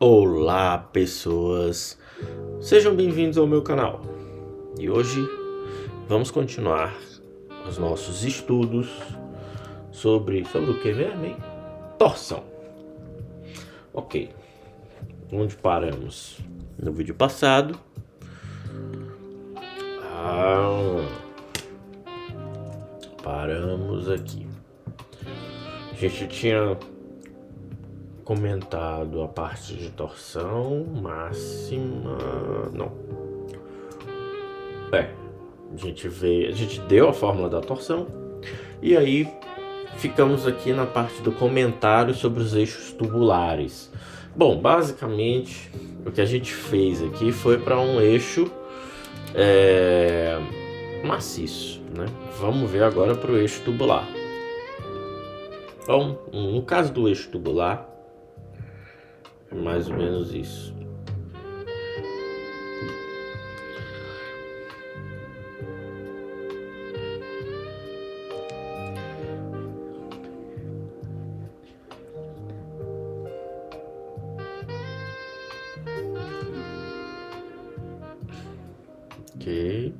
Olá, pessoas! Sejam bem-vindos ao meu canal. E hoje vamos continuar os nossos estudos sobre o que mesmo, hein? Torção. Ok. Onde paramos? No vídeo passado. Paramos aqui. A gente tinha comentado a parte de torção máxima. Não. A gente deu a fórmula da torção. E aí ficamos aqui na parte do comentário sobre os eixos tubulares. Bom, basicamente o que a gente fez aqui foi para um eixo maciço, né? Vamos ver agora para o eixo tubular. Então, no caso do eixo tubular, é mais ou menos isso. Ok.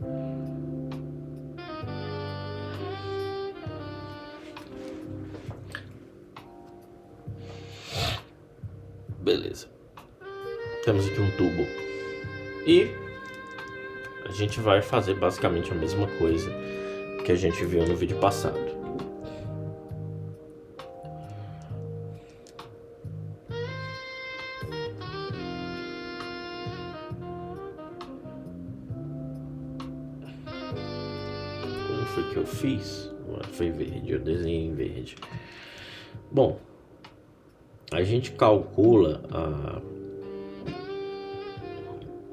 Beleza. Temos aqui um tubo. E a gente vai fazer basicamente a mesma coisa que a gente viu no vídeo passado. Como foi que eu fiz? Foi verde, eu desenhei em verde. Bom, a gente calcula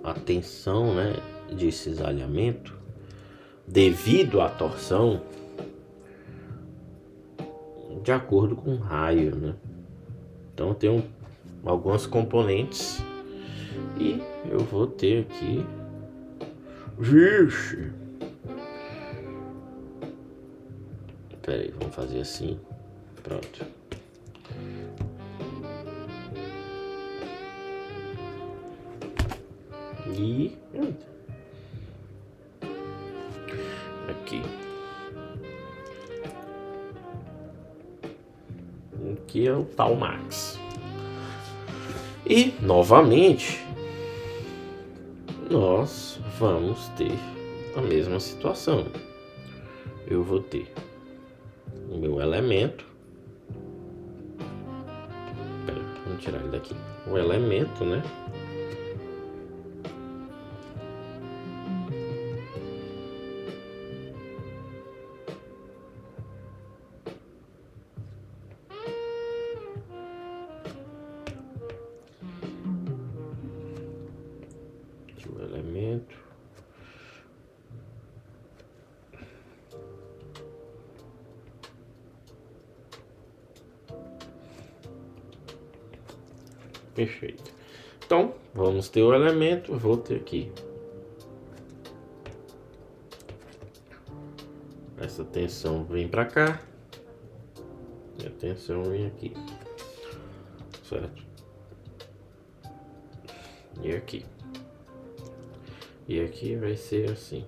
a tensão, né, de cisalhamento devido à torção de acordo com o raio, né? Então tem algumas componentes e eu vou ter aqui. Vixe! Pera aí, vamos fazer assim. Pronto. E aqui. Aqui é o tal Max. E novamente nós vamos ter a mesma situação. Eu vou ter o meu elemento. Pera, vamos tirar ele daqui. O elemento, né? Aqui o elemento. Perfeito. Então, vamos ter o elemento, vou ter aqui essa tensão vem para cá e a tensão vem aqui, certo? E aqui vai ser assim.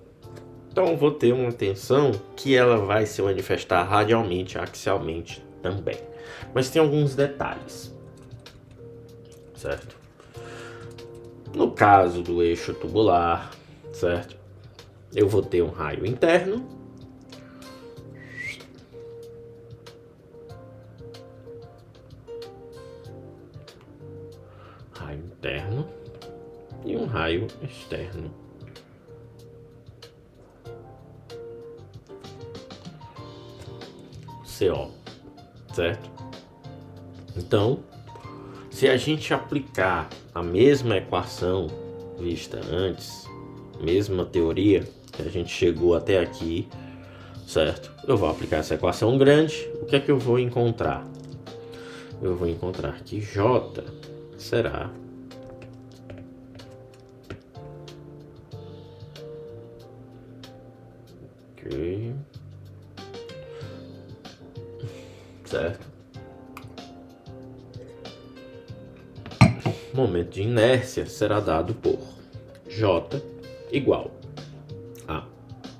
Então, vou ter uma tensão que ela vai se manifestar radialmente, axialmente também. Mas tem alguns detalhes, certo? No caso do eixo tubular, certo? Eu vou ter um raio interno. Raio interno e um raio externo. CO, certo? Então, se a gente aplicar a mesma equação vista antes, mesma teoria que a gente chegou até aqui, certo? Eu vou aplicar essa equação grande. O que é que eu vou encontrar? Eu vou encontrar que J será certo? momento de inércia será dado por J igual a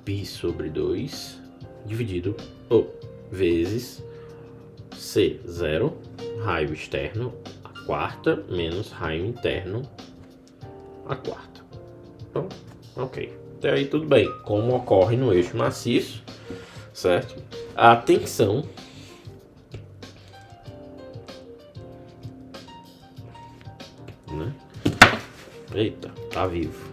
π sobre 2 dividido ou vezes C0, raio externo a quarta, menos raio interno a quarta. Então, ok. Até aí tudo bem. Como ocorre no eixo maciço, certo? A tensão né? Eita, tá vivo.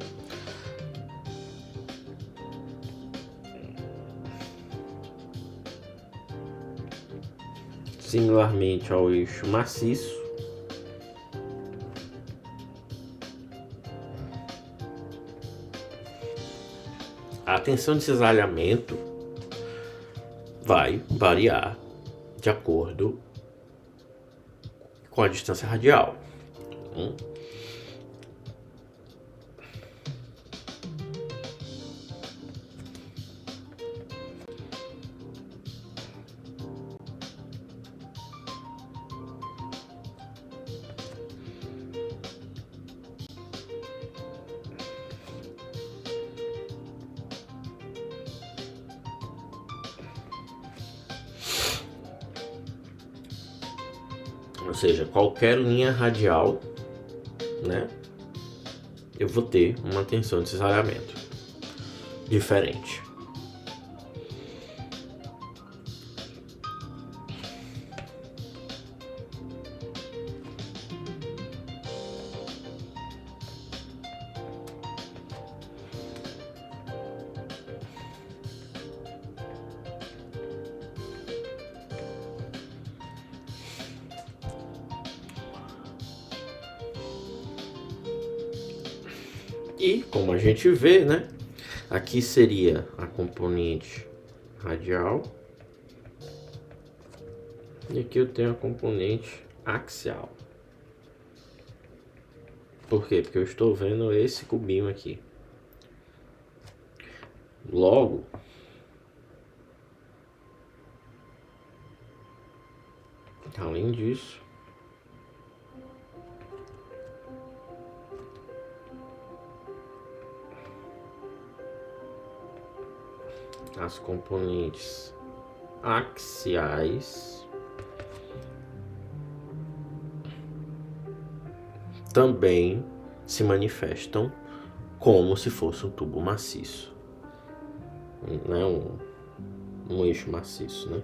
Similarmente ao eixo maciço, a tensão de cisalhamento vai variar de acordo com a distância radial. Ou seja, qualquer linha radial, né, eu vou ter uma tensão de cisalhamento diferente. E como a gente vê, né, aqui seria a componente radial e aqui eu tenho a componente axial. Por quê? Porque eu estou vendo esse cubinho aqui. Logo, além disso, as componentes axiais também se manifestam como se fosse um tubo maciço, né? Um eixo maciço, né?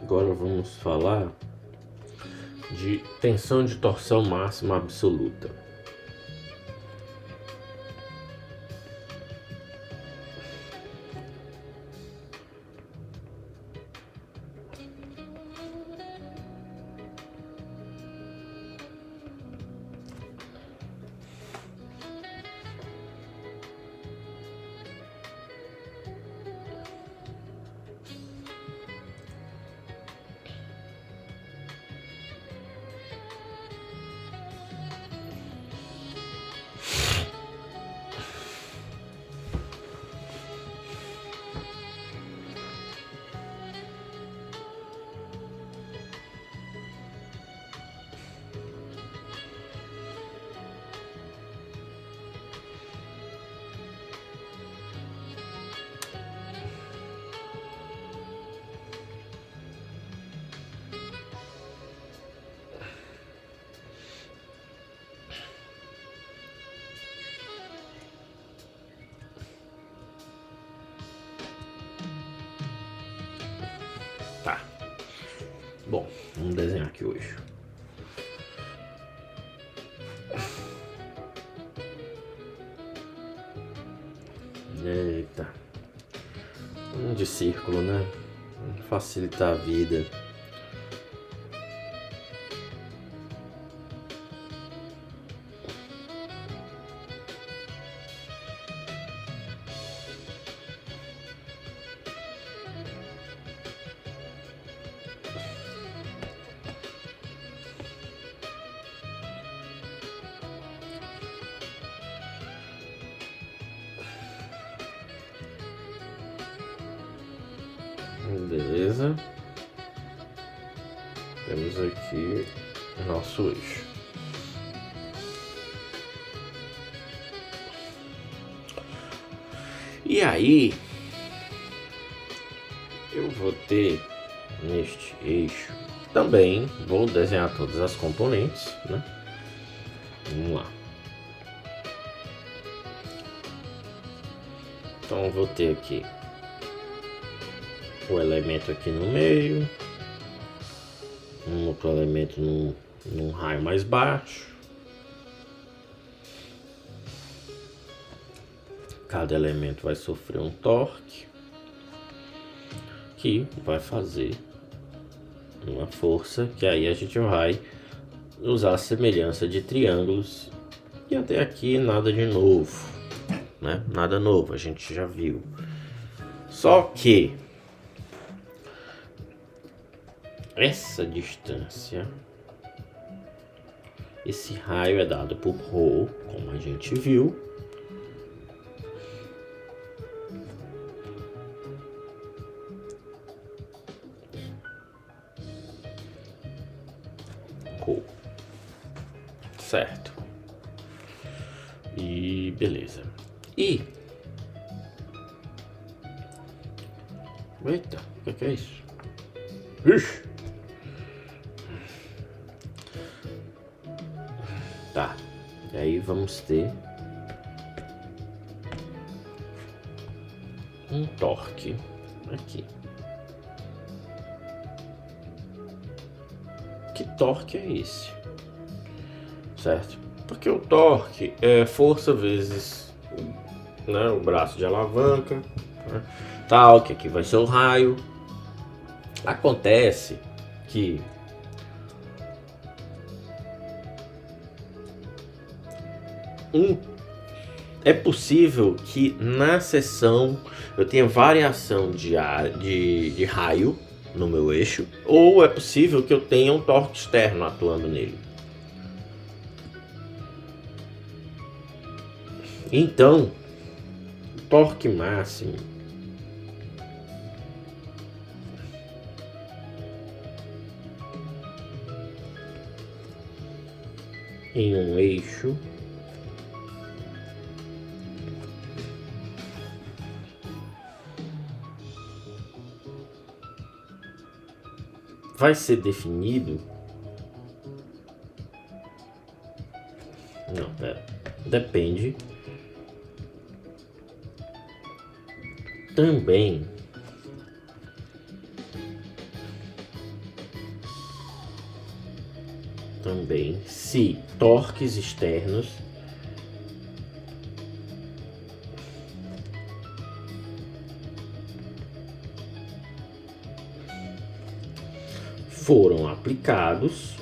Agora vamos falar de tensão de torção máxima absoluta. Bom, vamos desenhar aqui hoje. Eita. De círculo, né? Facilitar a vida. Beleza. Temos aqui nosso eixo. E aí, eu vou ter neste eixo também, vou desenhar todas as componentes, né? Vamos lá. Então, eu vou ter aqui o elemento aqui no meio, um outro elemento num raio mais baixo. Cada elemento vai sofrer um torque que vai fazer uma força, que aí a gente vai usar a semelhança de triângulos. E até aqui nada de novo, né? Nada novo, a gente já viu. Só que essa distância, esse raio é dado por ρ, como a gente viu. Ρ. Certo. E beleza. E eita, o que é isso? Ixi. Tá, e aí vamos ter um torque aqui. Que torque é esse? Certo? Porque o torque é força vezes, né, o braço de alavanca, né, tal, que aqui vai ser o raio. Acontece que é possível que na seção eu tenha variação de raio no meu eixo, ou é possível que eu tenha um torque externo atuando nele. Então, torque máximo em um eixo vai ser definido. Não, pera. Depende também se torques externos foram aplicados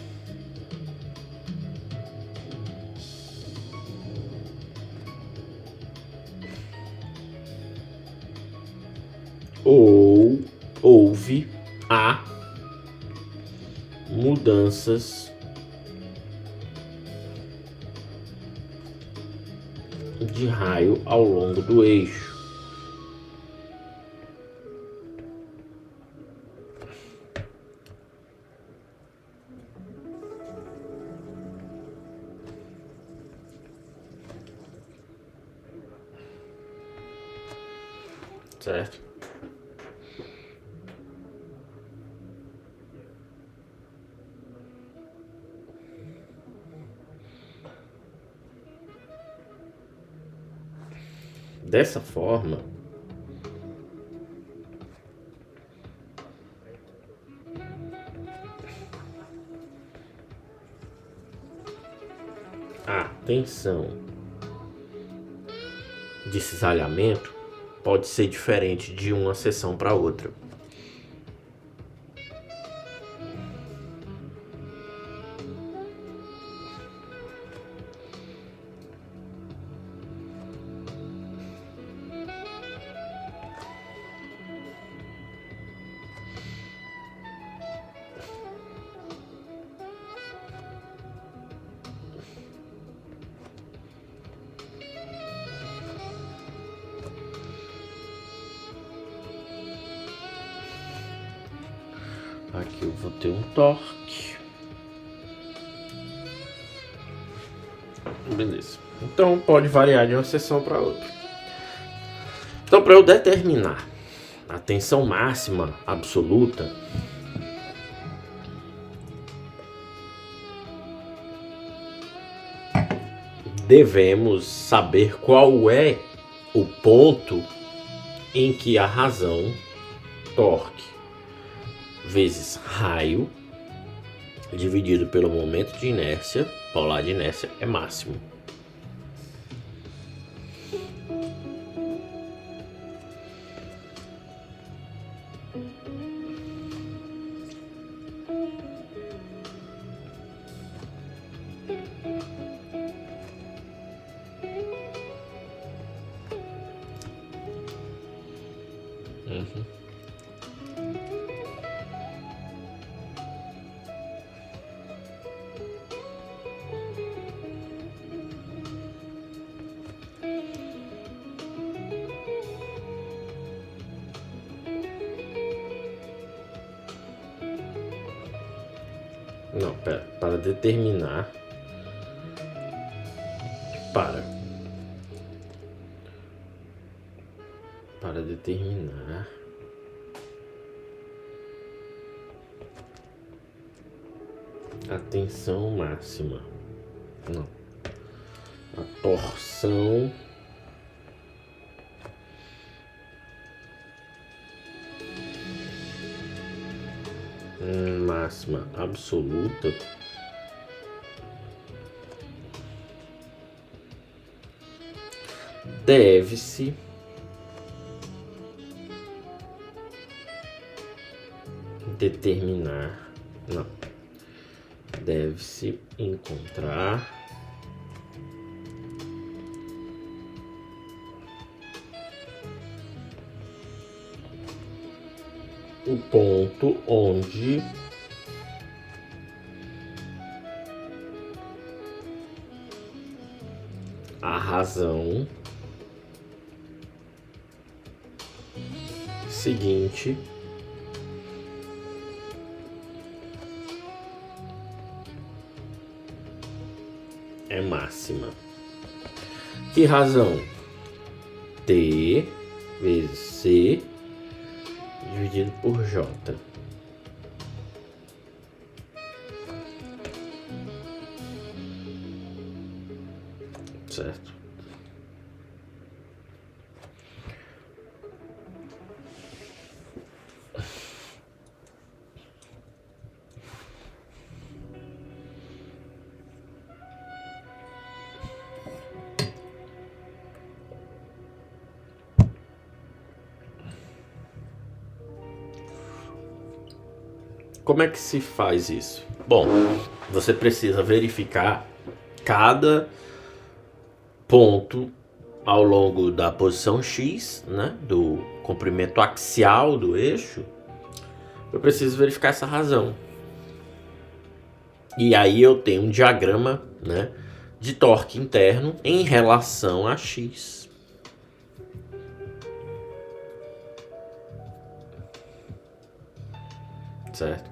ou houve mudanças de raio ao longo do eixo. Certo? Dessa forma, a tensão de cisalhamento pode ser diferente de uma seção para outra. Aqui eu vou ter um torque. Beleza. Então pode variar de uma seção para outra. Então, para eu determinar a tensão máxima absoluta, devemos saber qual é o ponto em que a razão torque vezes raio dividido pelo momento de inércia, polar de inércia, é máximo. Não, pera. Para determinar. Para determinar a tensão máxima. Não. A torção máxima absoluta deve-se determinar, não, deve-se encontrar o ponto onde a razão seguinte é máxima. Que razão? T vezes C dividido por J. Certo? Como é que se faz isso? Bom, você precisa verificar cada ponto ao longo da posição X, né, do comprimento axial do eixo. Eu preciso verificar essa razão. E aí eu tenho um diagrama, né, de torque interno em relação a X. Certo?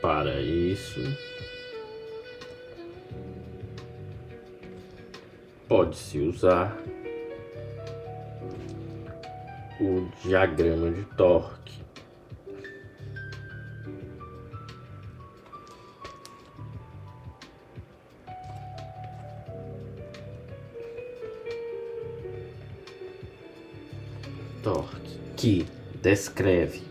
Para isso, pode-se usar o diagrama de torque. Torque que descreve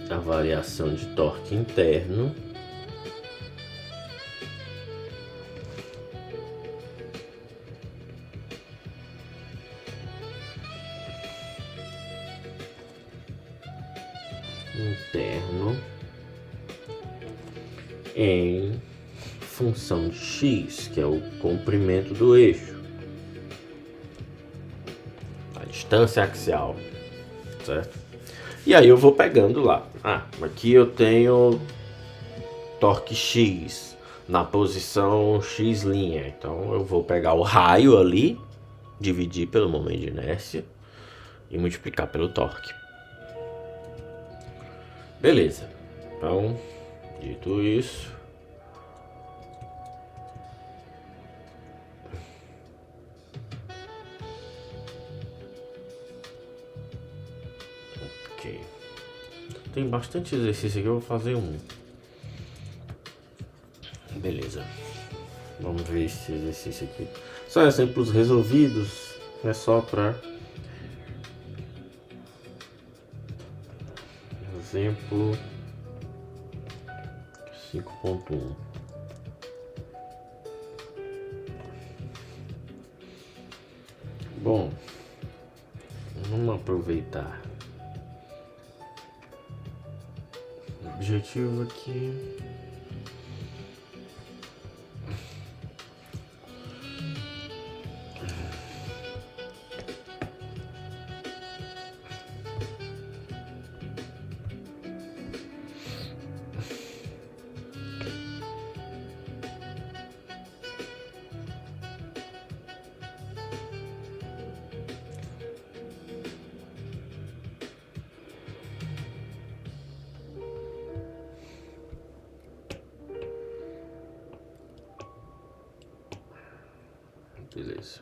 a variação de torque interno em função de x, que é o comprimento do eixo, a distância axial, certo? E aí eu vou pegando lá. Aqui eu tenho torque x na posição x', então eu vou pegar o raio ali, dividir pelo momento de inércia e multiplicar pelo torque. Beleza, então dito isso, ok, tem bastante exercício aqui, eu vou fazer um. Beleza, vamos ver esse exercício aqui. São exemplos resolvidos, é só para exemplo 5.1. Bom, vamos aproveitar. O objetivo aqui beleza.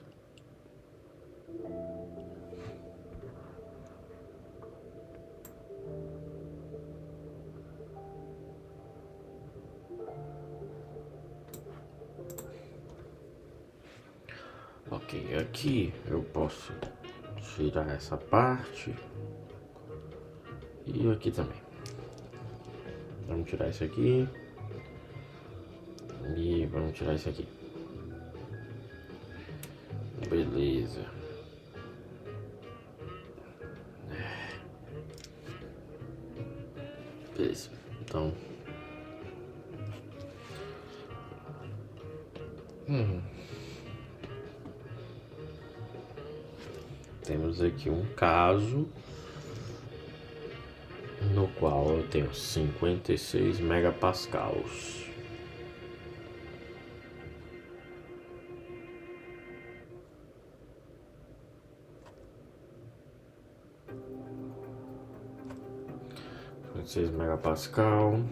Ok, aqui eu posso tirar essa parte e aqui também. Vamos tirar isso aqui e vamos tirar isso aqui. Beleza. Beleza. Então. Temos aqui um caso no qual eu tenho 56 megapascals. Megapascal.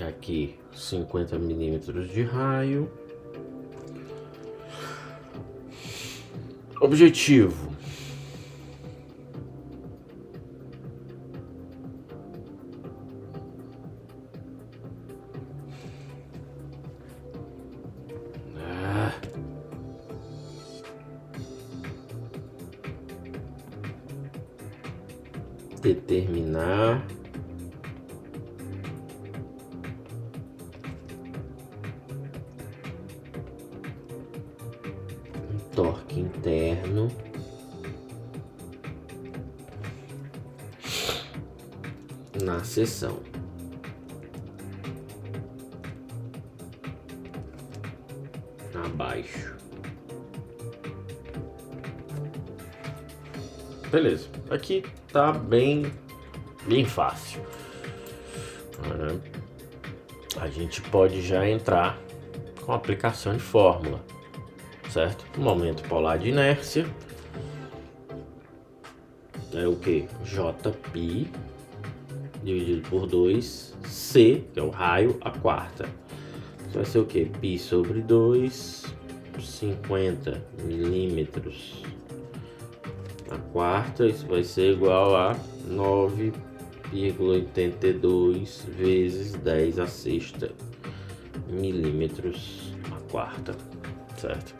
Aqui 50 milímetros de raio. Objetivo: determinar um torque interno na seção. Abaixo. Beleza, aqui tá bem fácil. Agora, a gente pode já entrar com a aplicação de fórmula. certo? O momento polar de inércia é o que? Jπ dividido por 2, C, que é o raio, a quarta. Isso vai ser o que? Π sobre 2, 50 milímetros a quarta. Isso vai ser igual a 9,82 vezes 10 a sexta milímetros a quarta, certo?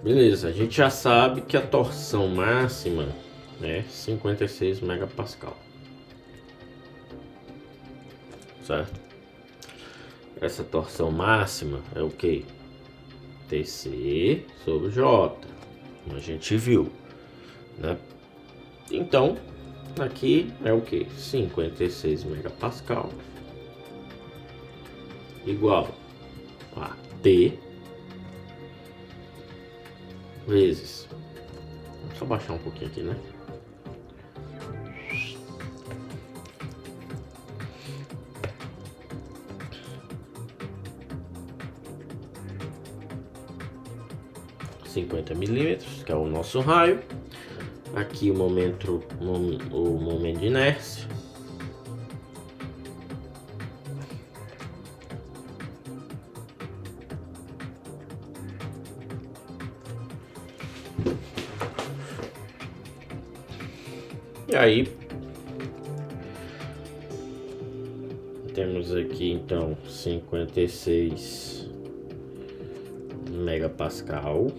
Beleza, a gente já sabe que a torção máxima é 56 megapascal, certo? Essa torção máxima é o que? TC sobre J, como a gente viu, né? Então, aqui é o que? 56 megapascal igual a T vezes, vou só baixar um pouquinho aqui, né? milímetros, que é o nosso raio. Aqui o momento de inércia. E aí temos aqui então 56 megapascal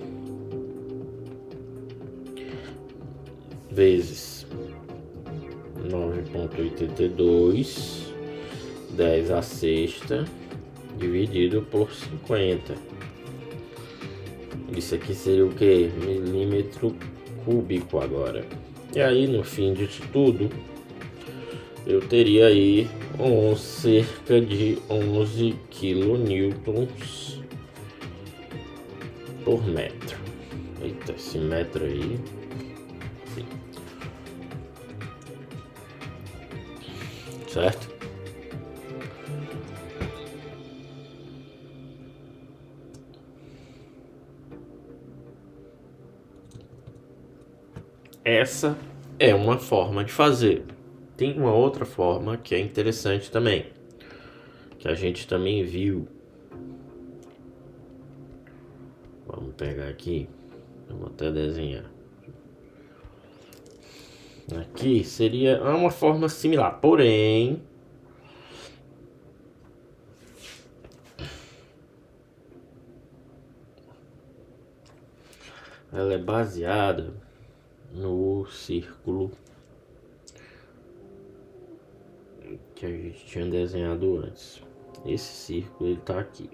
vezes 9,82, 10 a sexta dividido por 50. Isso aqui seria o que? Milímetro cúbico agora. E aí no fim disso tudo eu teria aí cerca de 11 kilonewtons por metro. Eita, esse metro aí. Sim. Certo? Essa é uma forma de fazer. Tem uma outra forma que é interessante também, que a gente também viu. Vamos pegar aqui, vou até desenhar. Aqui seria uma forma similar, porém ela é baseada no círculo que a gente tinha desenhado antes. Esse círculo ele tá aqui,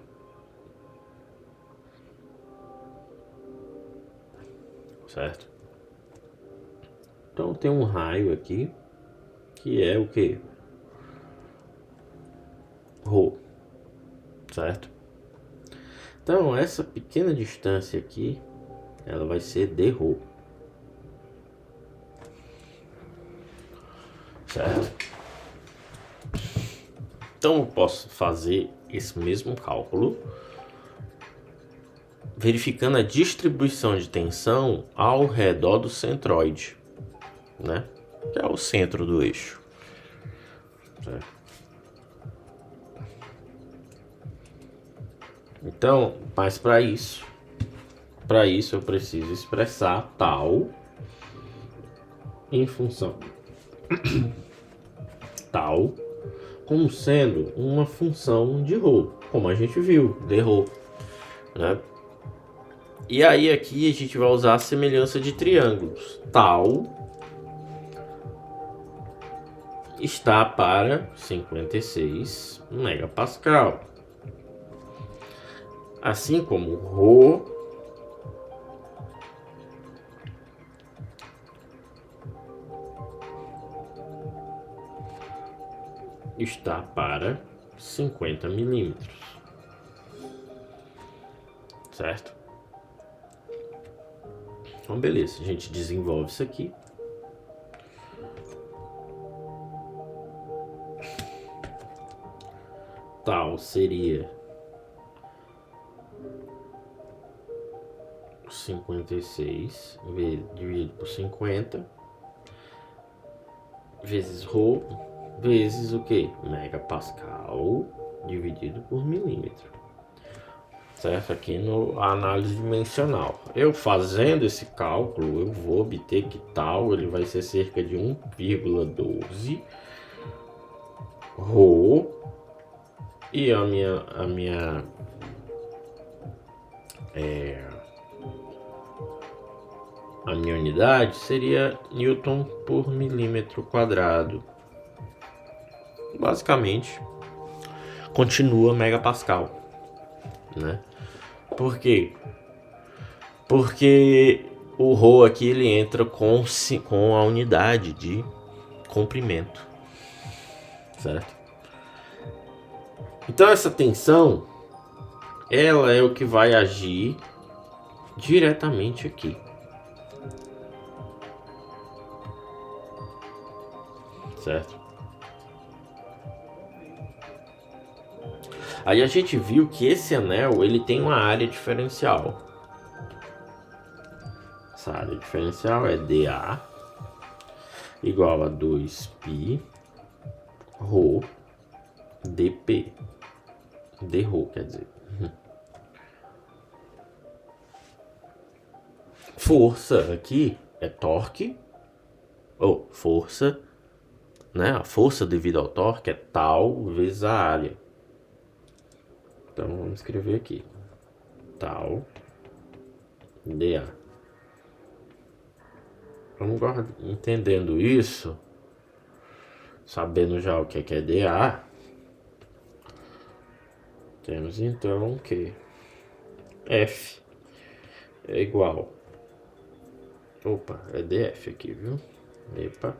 certo? Então tem um raio aqui que é o que? Rho, certo? Então essa pequena distância aqui ela vai ser d Rho, certo? Então eu posso fazer esse mesmo cálculo verificando a distribuição de tensão ao redor do centroide, né? Que é o centro do eixo, certo? Então, mas para isso eu preciso expressar tal em função tal como sendo uma função de Rho, como a gente viu, d Rho, né? E aí aqui a gente vai usar a semelhança de triângulos. Tal está para 56 megapascal. Assim como Rho está para 50 milímetros, certo? Então beleza, a gente desenvolve isso aqui. Tal seria 56 dividido por 50 vezes Rho vezes o que? Megapascal dividido por milímetro. Certo? Aqui no análise dimensional. Eu fazendo esse cálculo, eu vou obter que tal ele vai ser cerca de 1,12 Rho e a minha unidade seria Newton por milímetro quadrado. Basicamente, continua megapascal, né? Por quê? Porque o Rho aqui ele entra com a unidade de comprimento, certo? Então essa tensão, ela é o que vai agir diretamente aqui, certo? Aí a gente viu que esse anel ele tem uma área diferencial. Essa área diferencial é dA igual a 2π Rho dP. dρ, quer dizer. Força aqui é torque, ou força, né? A força devido ao torque é tal vezes a área. Então vamos escrever aqui, tal dA. Vamos entendendo isso, sabendo já o que é dA, temos então que F é igual, é dF aqui, viu? Epa,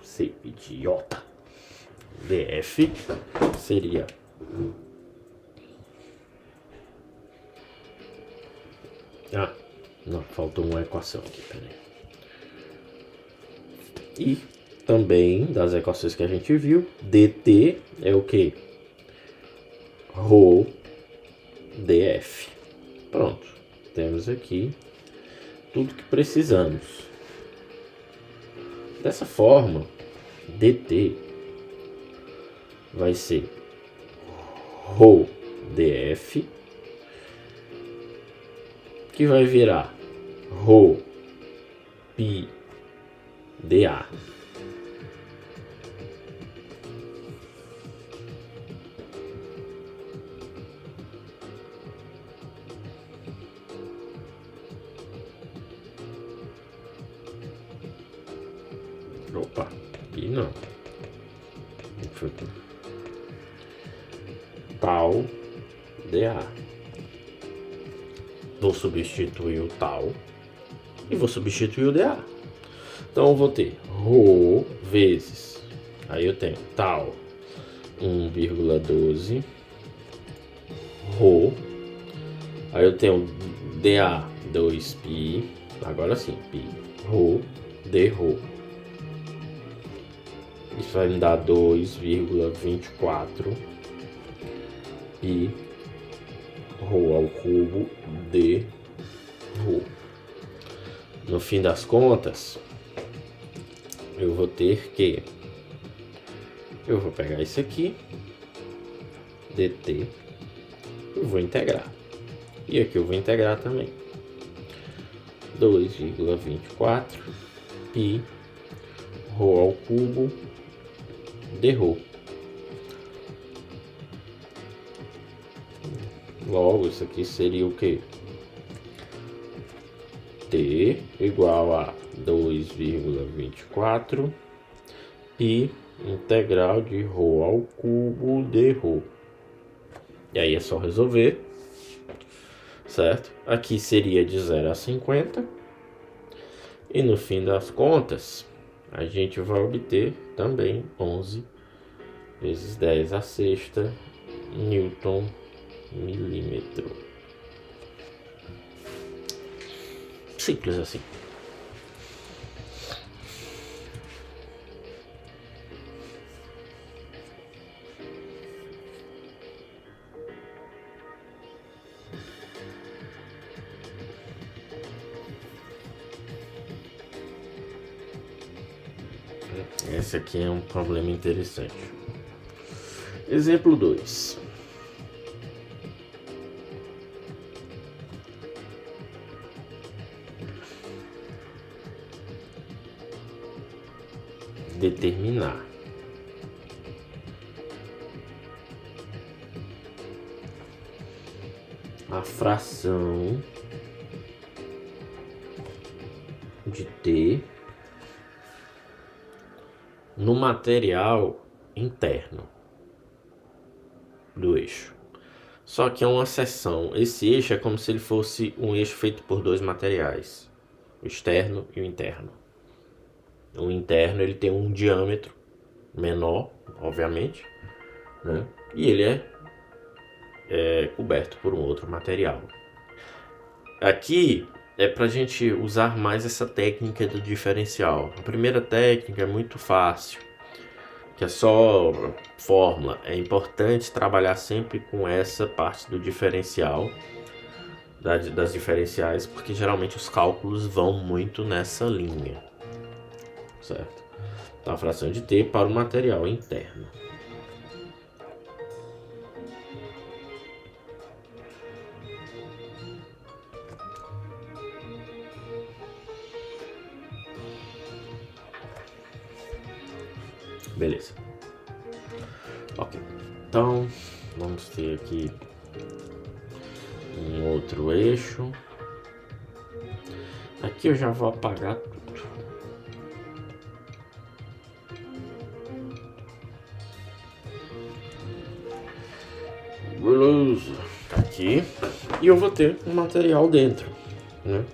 ser idiota. dF seria não, faltou uma equação aqui, peraí. E também das equações que a gente viu, dt é o que? Rho dF. Pronto, temos aqui tudo que precisamos. Dessa forma, dt vai ser Rho dF, que vai virar Rho pi dA. Opa, aqui não. Tal dA. Vou substituir o tal e vou substituir o dA. Então eu vou ter Rho vezes, aí eu tenho tal 1,12 Rho, aí eu tenho dA 2π, agora sim, π, Rho dρ. Isso vai me dar 2,24 e Rho ao cubo d Rho. No fim das contas, eu vou ter que eu vou pegar isso aqui, dt, eu vou integrar. E aqui eu vou integrar também. 2,24 π Rho ao cubo dρ. Logo, isso aqui seria o que? T igual a 2,24 π integral de Rho ao cubo dρ. E aí é só resolver, certo? Aqui seria de 0 a 50. E no fim das contas, a gente vai obter também 11 vezes 10 a sexta Newton milímetro. Simples assim. Esse aqui é um problema interessante. Exemplo 2. Determinar a fração de T no material interno do eixo. Só que é uma seção. Esse eixo é como se ele fosse um eixo feito por dois materiais, o externo e o interno. O interno ele tem um diâmetro menor, obviamente, né? E ele é coberto por um outro material. Aqui é para a gente usar mais essa técnica do diferencial. A primeira técnica é muito fácil, que é só fórmula. É importante trabalhar sempre com essa parte do diferencial, das diferenciais, porque geralmente os cálculos vão muito nessa linha, certo? Então, a fração de T para o material interno. Beleza. Ok. Então, vamos ter aqui um outro eixo. Aqui eu já vou apagar tudo. Beleza. Aqui. E eu vou ter um material dentro, né?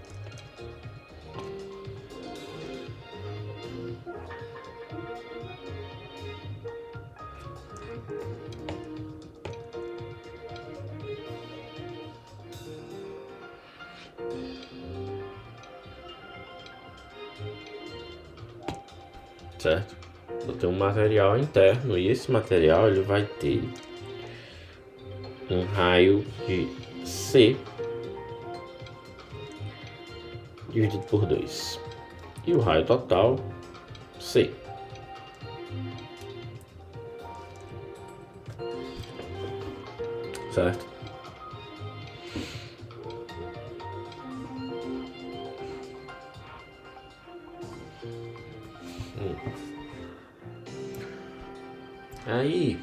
Certo? Eu tenho um material interno e esse material ele vai ter um raio de C dividido por 2 e o raio total C. Certo? Aí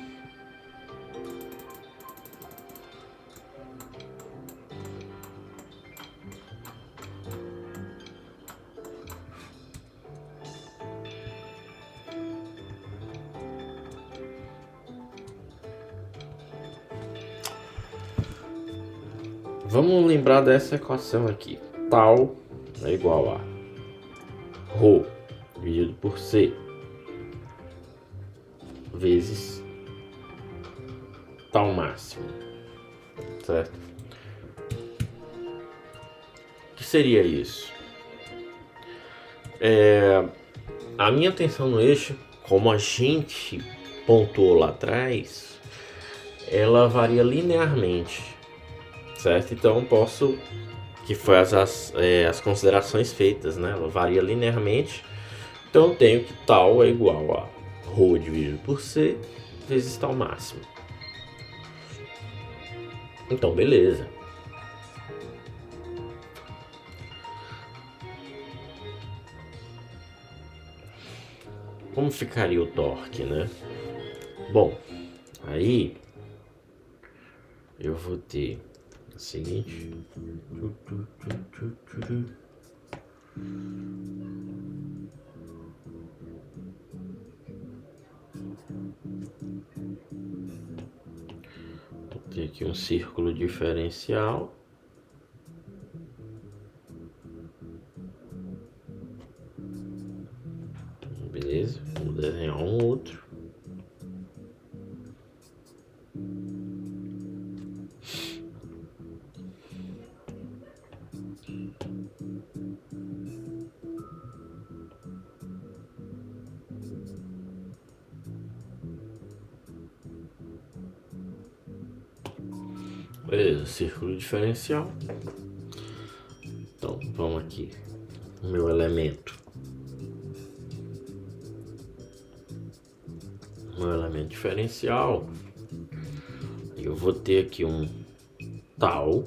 vamos lembrar dessa equação aqui. Tal é igual a ρ dividido por C vezes tal máximo, certo? O que seria isso? A minha tensão no eixo, como a gente pontuou lá atrás, ela varia linearmente, certo? Então posso, que foi as considerações feitas, né? Ela varia linearmente, então eu tenho que tal é igual a ρ dividido por C vezes tal máximo. Então beleza. Como ficaria o torque, né? Bom, aí eu vou ter o seguinte. Vou ter aqui um círculo diferencial. Beleza, vamos desenhar um outro. Beleza, círculo diferencial. Então, vamos aqui. O meu elemento no elemento diferencial, eu vou ter aqui um tal,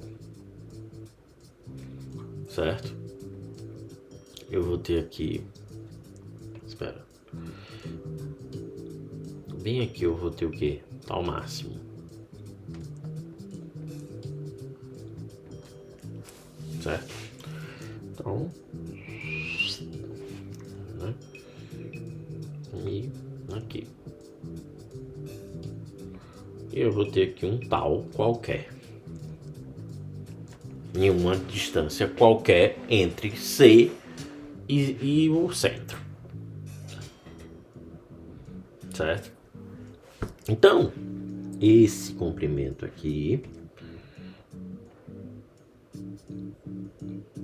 certo? Eu vou ter aqui, espera, bem aqui eu vou ter o que? Tal máximo, certo? Então, né? E aqui. E eu vou ter aqui um tal qualquer. Em uma distância qualquer entre C e o centro. Certo? Então, esse comprimento aqui,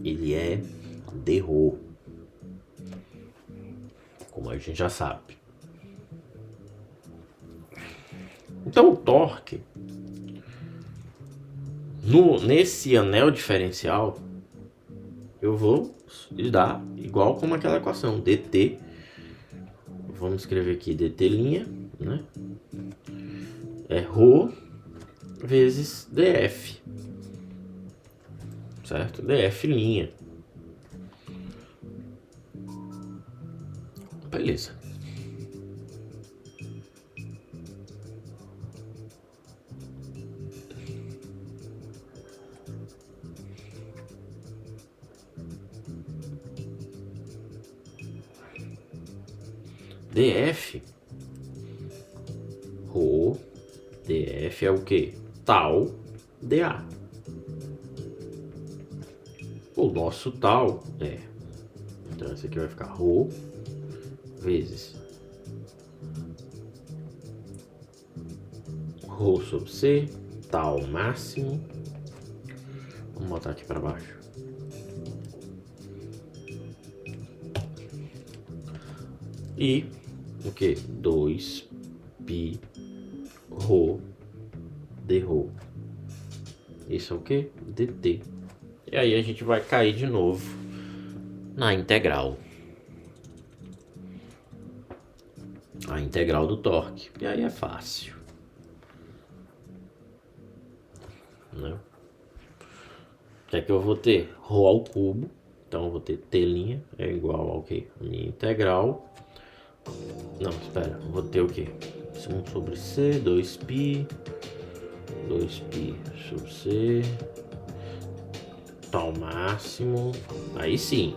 ele é de ρ, como a gente já sabe. Então o torque, nesse anel diferencial, eu vou dar igual como aquela equação, dt, vamos escrever aqui dt', né? É ρ vezes df, certo? df'. Beleza. df, ρ, df é o que? Tal dA. O nosso tal é, então esse aqui vai ficar ρ vezes ρ sobre C, tal máximo. Vamos botar aqui para baixo. E o que? 2π ρ dρ. Isso é o que? dt. E aí a gente vai cair de novo na integral. A integral do torque. E aí é fácil, né? O que é que eu vou ter? Ρ ao cubo. Então eu vou ter t' é igual ao que? A minha integral. Não, espera. Eu vou ter o que? 1 sobre C, 2π sobre C, tal máximo. Aí sim.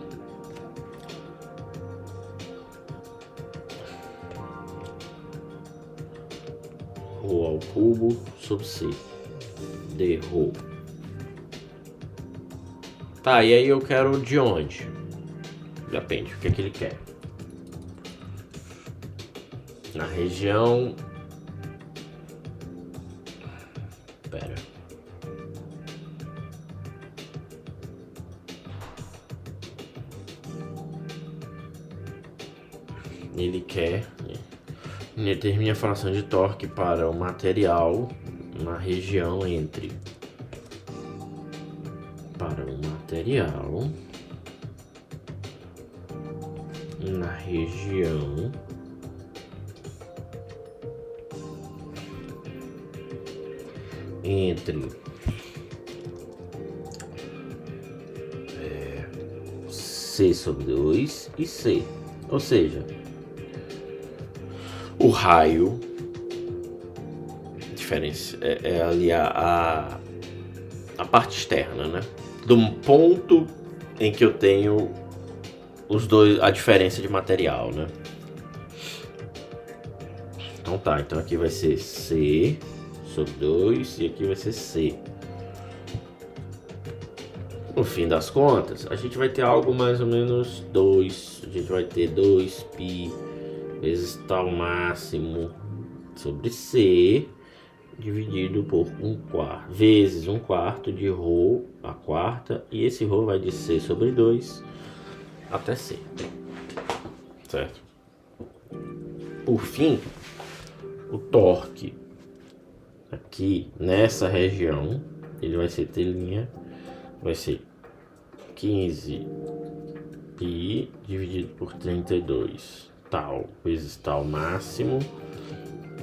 Ρ ao cubo sobre C, dρ. Tá, e aí eu quero de onde? Depende, o que é que ele quer. Na região... Pera. Ele quer... determine a fração de torque para o material na região entre... Para o material... Na região... Entre... C sobre 2 e C. Ou seja... O raio é ali a parte externa, né? Do ponto em que eu tenho os dois, a diferença de material, né? Então tá, então aqui vai ser C sobre 2 e aqui vai ser C. No fim das contas, a gente vai ter algo mais ou menos 2. A gente vai ter 2π vezes tal máximo sobre C dividido por 1/4 vezes 1/4 de ρ a quarta, e esse ρ vai de C sobre 2 até C, certo? Por fim, o torque aqui nessa região, ele vai ser T', vai ser 15π dividido por 32 tal vezes tal máximo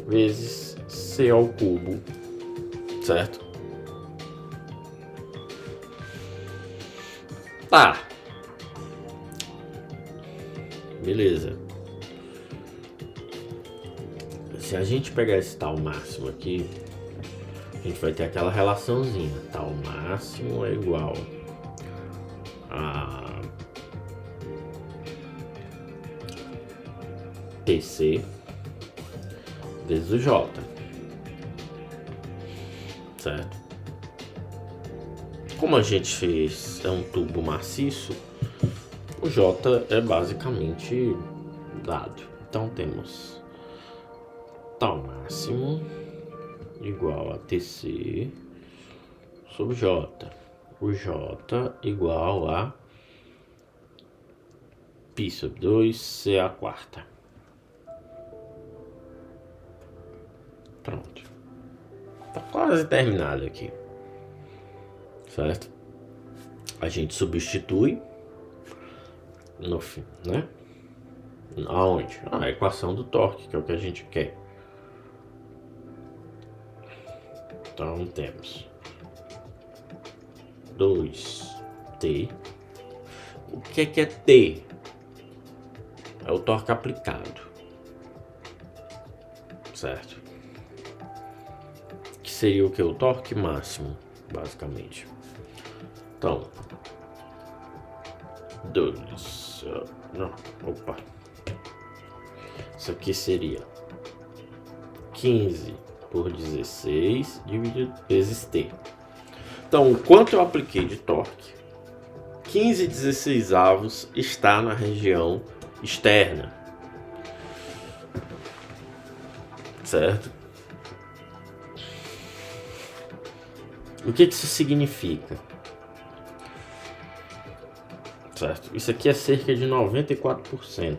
vezes C ao cubo, certo? Tá. Beleza. Se a gente pegar esse tal máximo aqui, a gente vai ter aquela relaçãozinha. Tal máximo é igual a TC vezes o J, certo? Como a gente fez um tubo maciço, o J é basicamente dado. Então temos tal máximo igual a TC sobre J. O J igual a π sobre 2C a quarta. Pronto. Tá quase terminado aqui. Certo? A gente substitui no fim, né? Aonde? A equação do torque, que é o que a gente quer. Então temos 2T. O que é T? É o torque aplicado, certo? Que seria o que? O torque máximo, basicamente. Então, 2. Não, opa. Isso aqui seria 15 por 16 dividido vezes T. Então, o quanto eu apliquei de torque? 15/16 está na região externa, certo? O que isso significa? Certo? Isso aqui é cerca de 94%,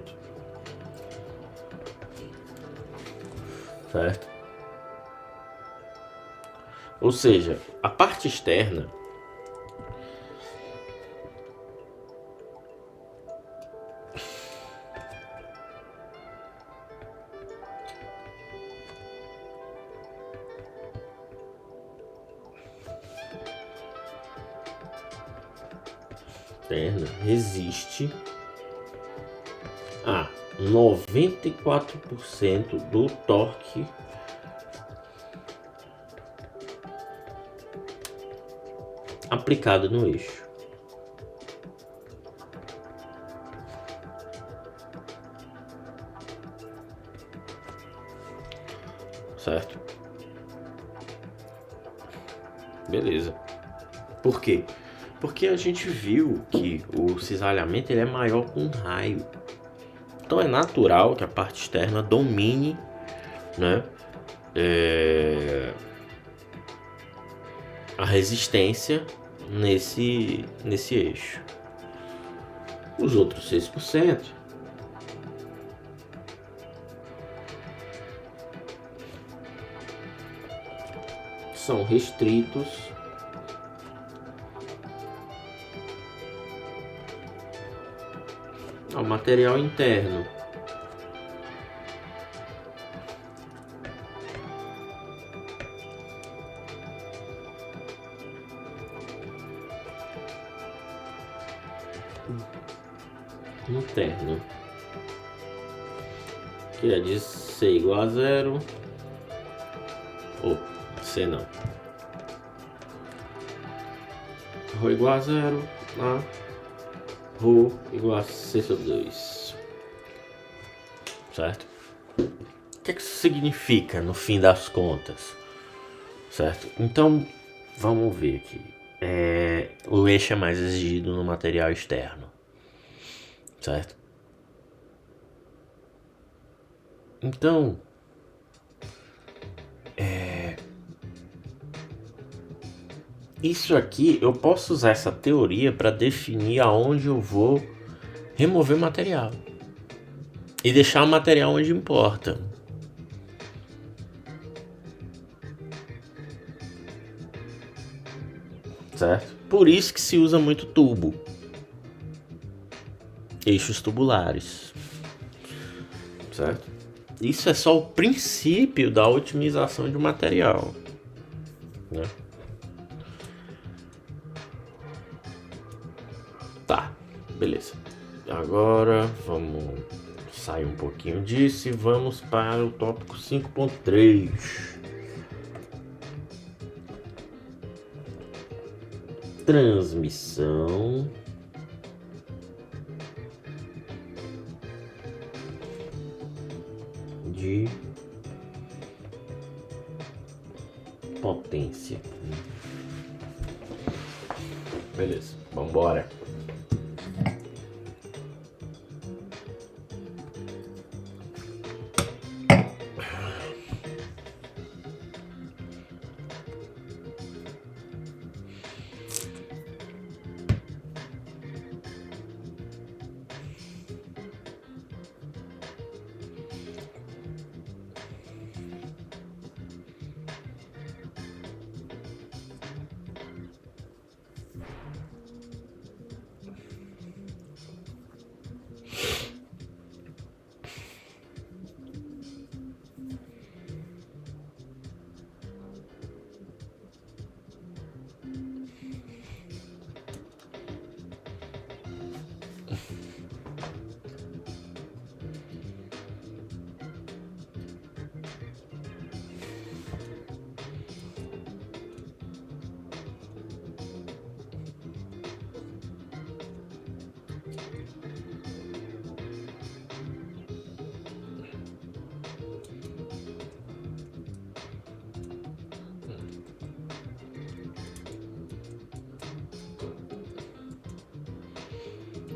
certo? Ou seja, a parte externa resiste a 94% do torque aplicado no eixo. Certo? Beleza. Por quê? Porque a gente viu que o cisalhamento ele é maior com raio. Então é natural que a parte externa domine, né, a resistência nesse eixo. Os outros 6% são restritos ao material interno. Interno, que é de C igual a 0, ou C não, ρ igual a 0, a ρ igual a C sobre 2, certo? O que isso significa no fim das contas, certo? Então vamos ver aqui, o eixo é mais exigido no material externo, certo? Então, isso aqui eu posso usar essa teoria para definir aonde eu vou remover material e deixar o material onde importa. Certo? Por isso que se usa muito tubo, eixos tubulares, certo? isso é só o princípio da otimização de material, né? Tá, beleza. Agora vamos sair um pouquinho disso e vamos para o tópico 5.3. Transmissão de potência. Beleza, vamos embora.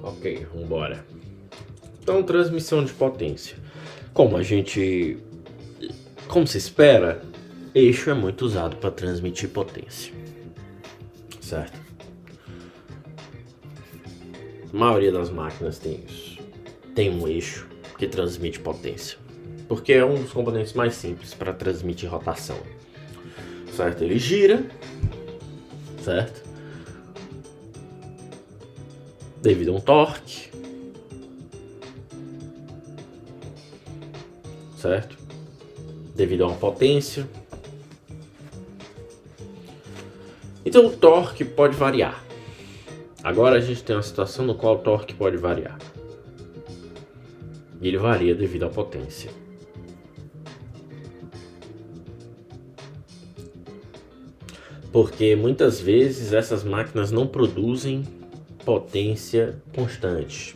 Ok, vambora. Então, transmissão de potência. Como se espera, eixo é muito usado para transmitir potência, certo? A maioria das máquinas tem isso. Tem um eixo que transmite potência, porque é um dos componentes mais simples para transmitir rotação, certo? Ele gira, certo? Devido a um torque, certo? Devido a uma potência. Então o torque pode variar. Agora a gente tem uma situação no qual o torque pode variar. E ele varia devido à potência. Porque muitas vezes essas máquinas não produzem potência constante,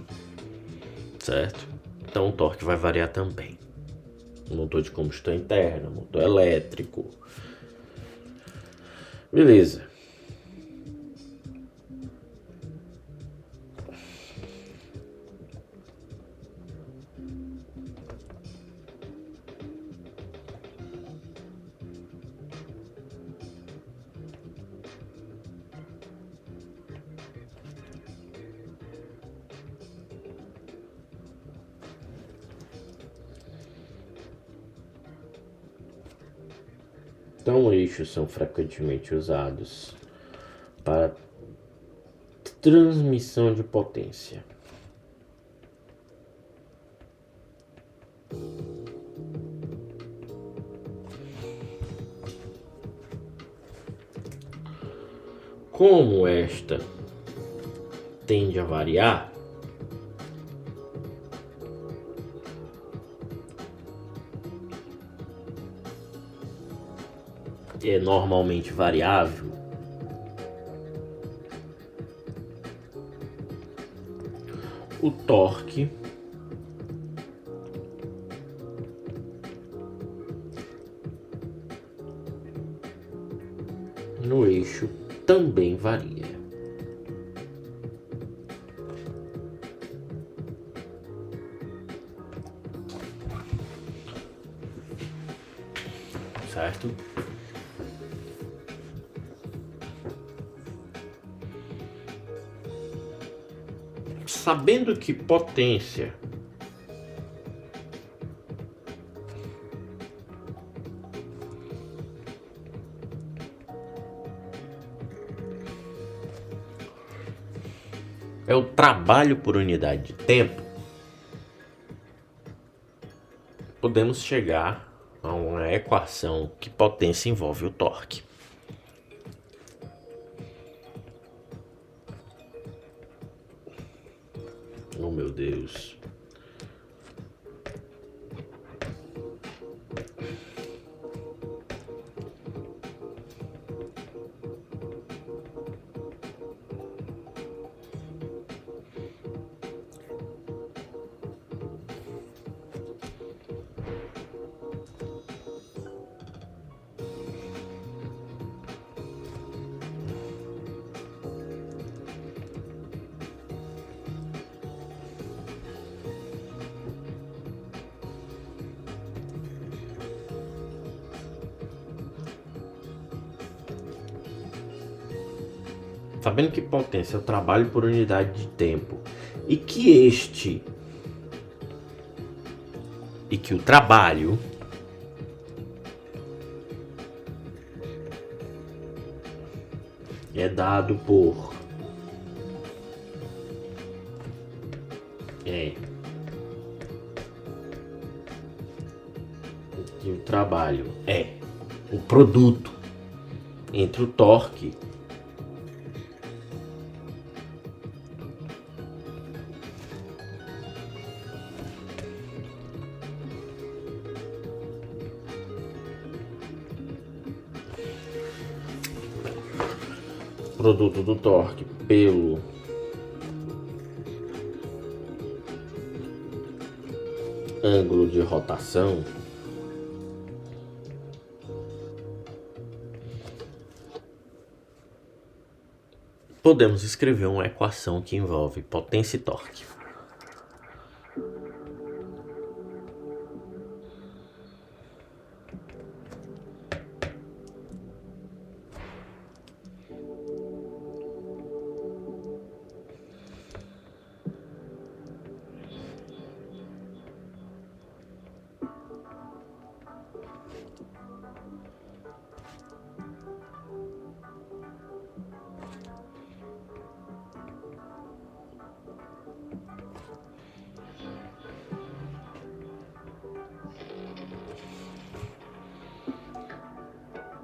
certo? Então o torque vai variar também. Motor de combustão interna, motor elétrico. Beleza. Então, eixos são frequentemente usados para transmissão de potência. Como esta tende a variar, é normalmente variável, o torque no eixo também varia. Certo? Sabendo que potência é o trabalho por unidade de tempo, podemos chegar a uma equação que potência envolve o torque. Oh, meu Deus. Sabendo que potência é o trabalho por unidade de tempo e que o trabalho é dado por que o trabalho é o produto entre o torque do torque pelo ângulo de rotação, podemos escrever uma equação que envolve potência e torque.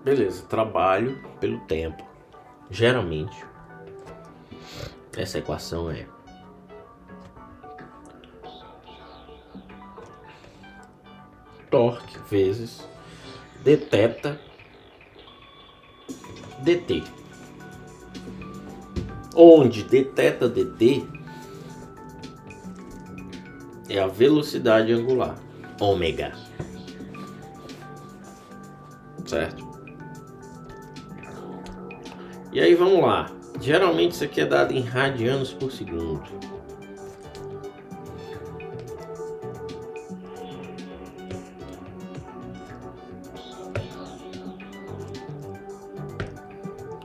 Beleza, trabalho pelo tempo. Geralmente, essa equação é torque vezes dθ dt, onde dθ dt é a velocidade angular, ômega, certo? E aí vamos lá, geralmente isso aqui é dado em radianos por segundo.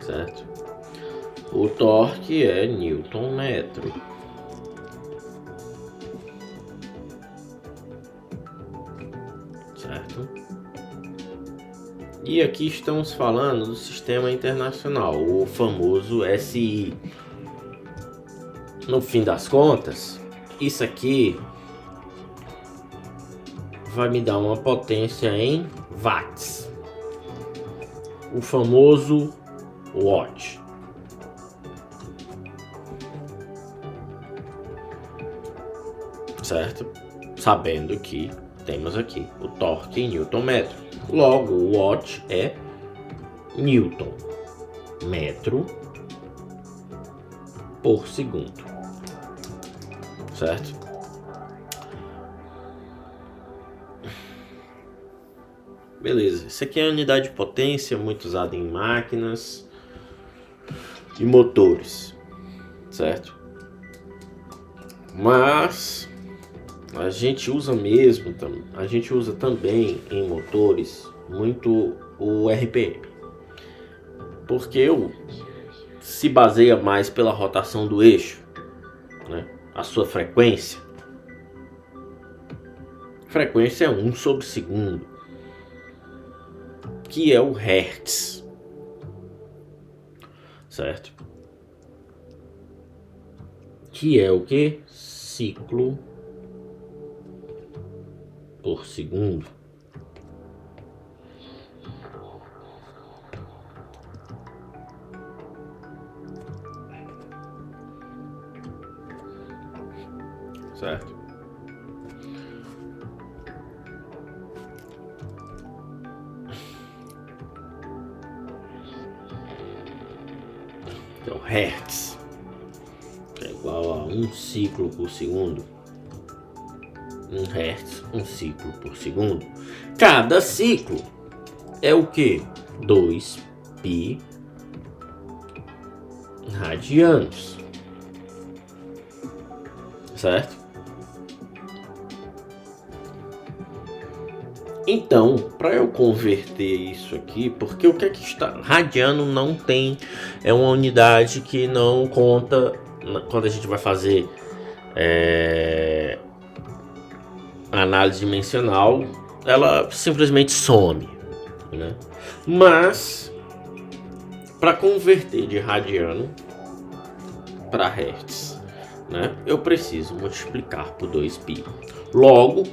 Certo? O torque é Newton metro. Certo? E aqui estamos falando do sistema internacional, o famoso SI. No fim das contas, isso aqui vai me dar uma potência em watts, o famoso watt. Certo? Sabendo que temos aqui o torque em Newton metro. Logo, o watt é Newton metro por segundo. Certo? Beleza, isso aqui é a unidade de potência muito usada em máquinas e motores, certo? Mas a gente usa também em motores muito o RPM, porque se baseia mais pela rotação do eixo, né? A sua frequência é 1 sobre segundo, que é o Hertz, certo? Que é o que? Ciclo por segundo. Certo? Então, Hertz é igual a 1 ciclo por segundo. 1 Hertz, 1 ciclo por segundo. Cada ciclo é o que? 2π radianos. Certo? Então, para eu converter isso aqui, porque o que é que está... Radiano não tem... É uma unidade que não conta quando a gente vai fazer análise dimensional. Ela simplesmente some, né? Mas, para converter de radiano para hertz, né, eu preciso multiplicar por 2π. Logo,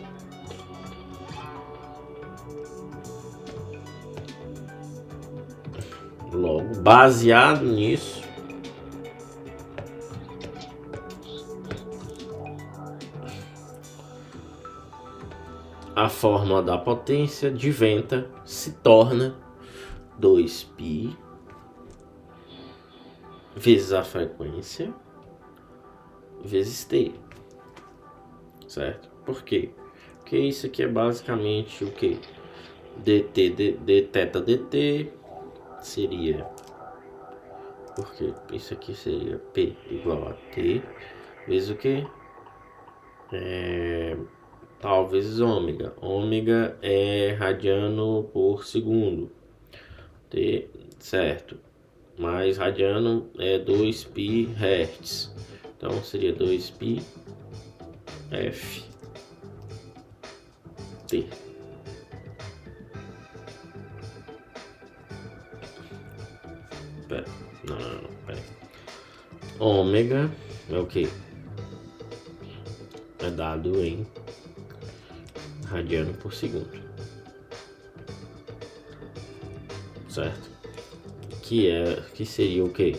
baseado nisso, a fórmula da potência de venta se torna 2π vezes a frequência vezes T. Certo? Por quê? Porque isso aqui é basicamente o que? dt de θ dt seria... Porque isso aqui seria P igual a T vezes o que? Tal vezes ômega. Ômega é radiano por segundo. T, certo. Mais radiano é 2π hertz. Então seria 2π F T. Pera. Não, pera. Ômega é o que? É dado em radiano por segundo. Certo? Que seria o que?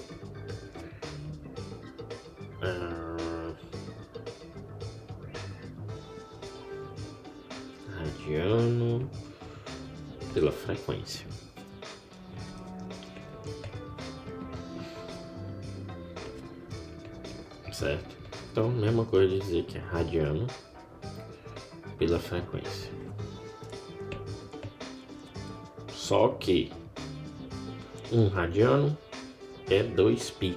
Radiano pela frequência. Certo? Então, mesma coisa de dizer que é radiano pela frequência. Só que 1 radiano é 2π.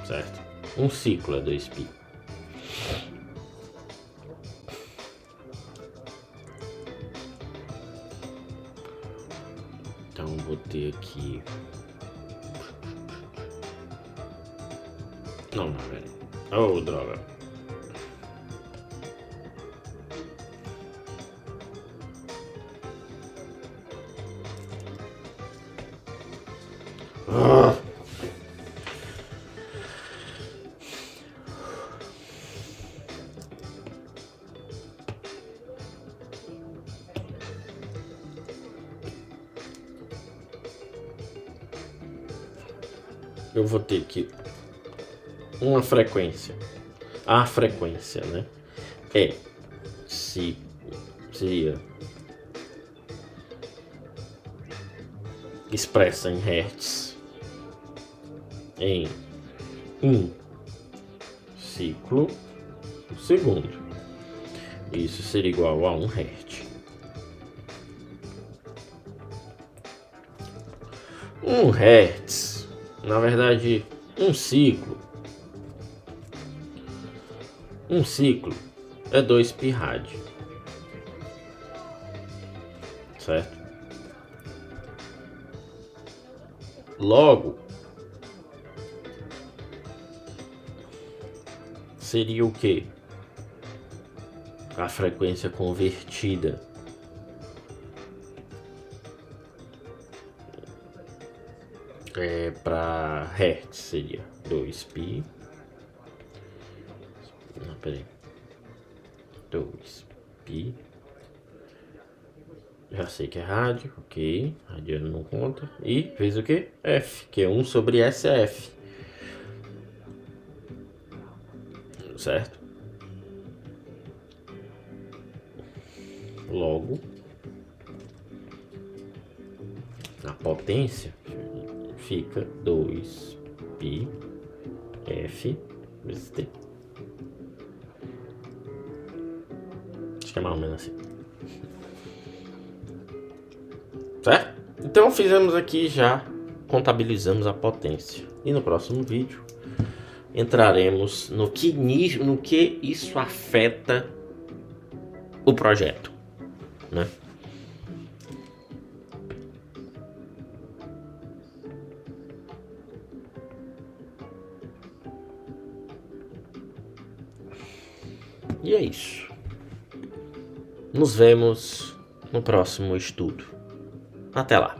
Certo? Um ciclo é 2π. Então, vou ter aqui... Não, velho. Oh, droga. Eu vou ter que uma frequência. A frequência, né? Seria expressa em hertz em 1 ciclo por segundo. Isso seria igual a 1 hertz. 1 hertz, na verdade, um ciclo é 2π rádio, certo? Logo, seria o que? A frequência convertida para hertz seria 2π. Não, peraí. 2π. Já sei que é rádio, ok. Radiano não conta. E fez o quê? F, que é 1 sobre S é F. Certo? Logo, a potência fica 2π F vezes T. Acho que é mais ou menos assim. Certo? Então fizemos aqui já, contabilizamos a potência. E no próximo vídeo entraremos no que isso afeta o projeto, né? E é isso. Nos vemos no próximo estudo. Até lá.